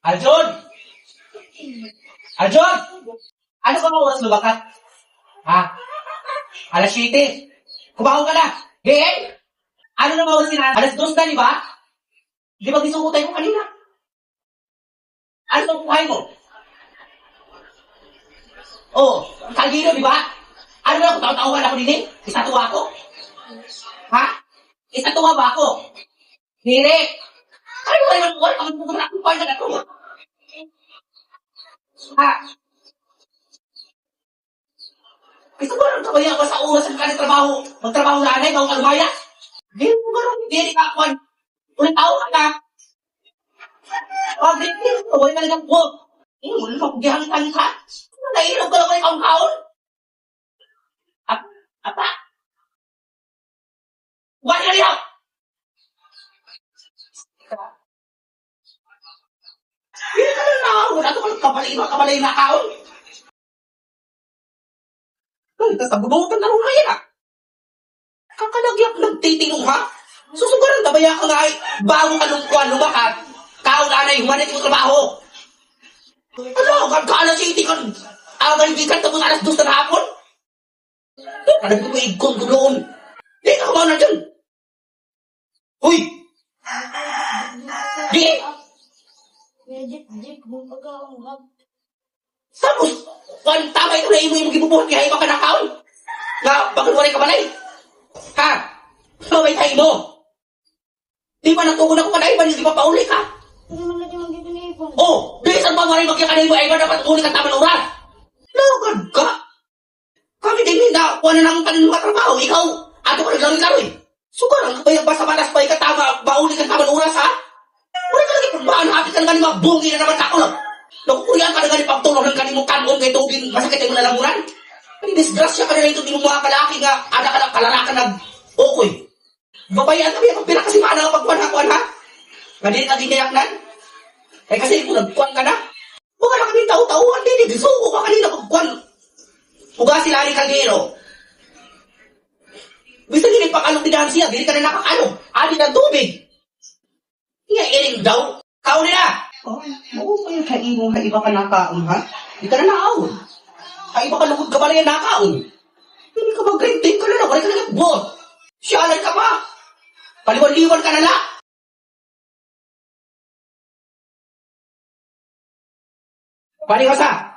Arjun! Arjun! Ano ka mga oras lumakat? Ha? Alas 7. Kumaon ka na. Hey! Ano na mga oras na? Alas 2 na, di ba? Di ba gisungutay ko kanina? Ano bang buhay mo? Oh, kaldero, di ba? Ano ba kung taon-taon ako din eh? Isa tuwa ako? Ha? Isa tuwa ba ako? Hindi. Ano ba naman buhay? Ang buhay na buhay na ito. Ha? Gusto mo lang kabaya ako sa oras ng kanil trabaho. Magtrabaho na anay, bawang alumaya. Hindi mo gano'n, hindi ka akuan. Ulit tao ka na. Oh, hindi mo, wala na lang po. Wala na pagdihangitan ka. Nainom ka lang may kaon-kaon. Apa? Wala na liyaw! Hindi ka na wala ito kabalay na kaon. Tapos nabubutan na rin kaya na. Kakalagyak nagtitinong ha? Susugaran na ba yan ka nga ay bago ka nung kuwan lumakat? Kaon anay, humanit mo trabaho. Ano, kagkala si iti kan. Awal di kan tapos alas 2 na hapon. Ano ko may igkong doon? Di ka kumaw na dyan. Huy! Di! Tapos, tama ito na imo yung gibubuhat ni Haima ka na kaon. Nga, bakit wala ka balay? Ha? Maway tayo mo. Di ba natugon ako kanay ba? Di ba pauli ka? Oh, di isang pangwaray magkakanay mo ay ba dapat uli ka taman oras? Lagad ka? Kami din na kuha na lang kanin mga trabaho. Ikaw, ato ka naglaroy karoy. Sugarang kapayag ba sa malas pa ikatama, bauli ka taman oras ha? Wala ka lagi pagbaan, hapit ka na ganing mga bungi na naman ako lang. Nakukuryan ka na ganing pagtulong ng ganing mong kanon kay tubig masakit ay mo nalamunan. Ay, disgrasya ka na ito, di mo mga kalaki nga, anak-anak, kalarakan na, okoy. Babayaan kami, ang pinakasimana nga pagkuhan ha? Nga din ka ginayaknan? Eh kasi kung nagkuhan ka na, baka na kami tao-tauhan din, disuko ka kanina pagkuhan. Huga sila ni kaldero. Bisa nila pakalong tinahan siya, dili ka na nakakalong, adi ng tubig. Nga iring daw, kaon nila. Oh, mo kayo sa imong iba ka nakaon ha? Di ka na nakaon. Iba ka lugod ka ba na yan nakaon? Hindi ka mag-green tape ka na lang, wala ka na bot. Siyalan ka pa. Paliwan-liwan ka na lang. Pari ka sa?